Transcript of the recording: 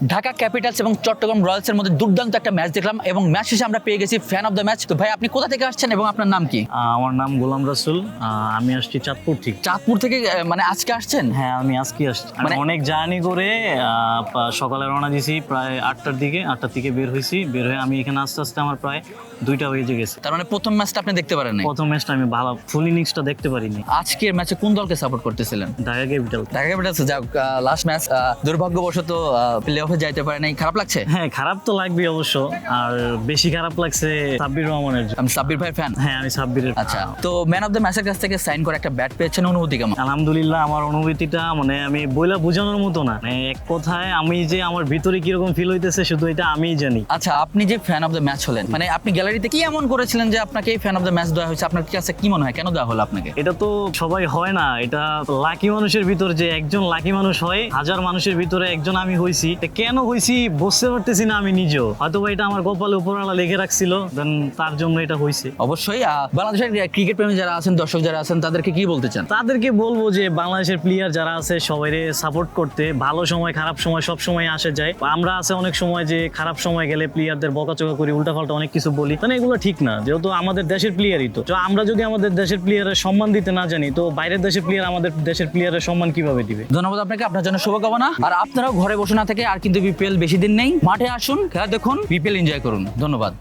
Dhaka Capitals এবং চট্টগ্রাম রয়্যালসের মধ্যে দুর্দান্ত একটা ম্যাচ দেখলাম এবং ম্যাচ শেষে আমরা পেয়ে গেছি ফ্যান অফ দ্য ম্যাচ। তো ভাই আপনি কোথা থেকে আসছেন এবং আপনার নাম কি? আমার নাম গোলাম রাসুল। আমি আসছি চাঁদপুর থেকে। চাঁদপুর থেকে মানে আজকে আসছেন? হ্যাঁ, আমি আজকে আসছি। মানে- অনেক জার্নি করে সকালে রওনা দিয়েছি প্রায় 8টার দিকে। 8টার থেকে বের হয়েছি। বের হয়ে আমি এখানে আস্তে আস্তে আমার প্রায় 2টা বেজে গেছে। তার মানে প্রথম ম্যাচটা আপনি দেখতে পারেন নাই? প্রথম ম্যাচটা আমি ভালো ফুল ইনিংসটা দেখতে পারিনি। আজকের ম্যাচে কোন দলকে সাপোর্ট করতেছিলেন? ঢাকা ক্যাপিটাল। ঢাকা ক্যাপিটালস। যাক, লাস্ট ম্যাচ দুর্ভাগ্যবশত প্লে অফে যাইতে পারে নাই, খারাপ লাগছে? হ্যাঁ, খারাপ তো লাগবে অবশ্য, আর বেশি খারাপ লাগছে সাব্বির রহমানের জন্য। আমি সাব্বির ভাই ফ্যান। হ্যাঁ, আমি সাব্বিরের। আচ্ছা, তো ম্যান অফ দ্য ম্যাচের কাছ থেকে সাইন করে একটা ব্যাট পেয়েছেন, অনুভূতি কেমন? আলহামদুলিল্লাহ, আমার অনুভূতিটা মানে আমি বইলা বোঝানোর মতো না। মানে এক কথায় আমি যে আমার ভিতরে কিরকম ফিল হইতেছে শুধু এটা আমিই জানি। আচ্ছা, আপনি যে ফ্যান অফ দ্য ম্যাচ হলেন, মানে আপনি গ্যালারিতে কি এমন করেছিলেন যে আপনাকে ফ্যান অফ দ্য ম্যাচ দেওয়া হয়েছে? আপনার কাছে কি মনে হয় কেন দেওয়া হলো আপনাকে? এটা তো সবাই হয় না, এটা লাকি মানুষের ভিতর যে একজন লাকি মানুষ হয়, হাজার মানুষের ভিতরে একজন আমি হইছি। কেন হইছি বুঝতে পারতেছি না আমি নিজেও। হয়তো এটা আমার কপালে উপরওয়ালা লিখে রাখছিল, দেন তার জন্য এটা হইছে। অবশ্যই বাংলাদেশের ক্রিকেট প্রেমী যারা আছেন, দর্শক যারা আছেন, তাদেরকে কি বলতে চান? তাদেরকে বলবো যে বাংলাদেশের প্লেয়ার যারা আছে সবাইরে সাপোর্ট করতে। ভালো সময় খারাপ সময় সব সময় আসে যায়। আমরা আছে অনেক সময় যে খারাপ সময় গেলে প্লেয়ারদের বকাচকা করি, উল্টাপাল্টা অনেক কিছু বলি, মানে এগুলো ঠিক না। যেহেতু আমাদের দেশের প্লেয়ারই তো আমরা যদি আমাদের দেশের প্লেয়ারের সম্মান দিতে না জানি, তো বাইরের দেশের প্লেয়ার আমাদের দেশের প্লেয়ারের সম্মান কিভাবে দিবে? ধন্যবাদ আপনাকে, আপনার জন্য শুভকামনা। আর আপনারাও ঘরে বসে না থেকে, আর কিন্তু বিপিএল বেশি দিন নেই, মাঠে আসুন, খেলা দেখুন, বিপিএল এনজয় করুন। ধন্যবাদ।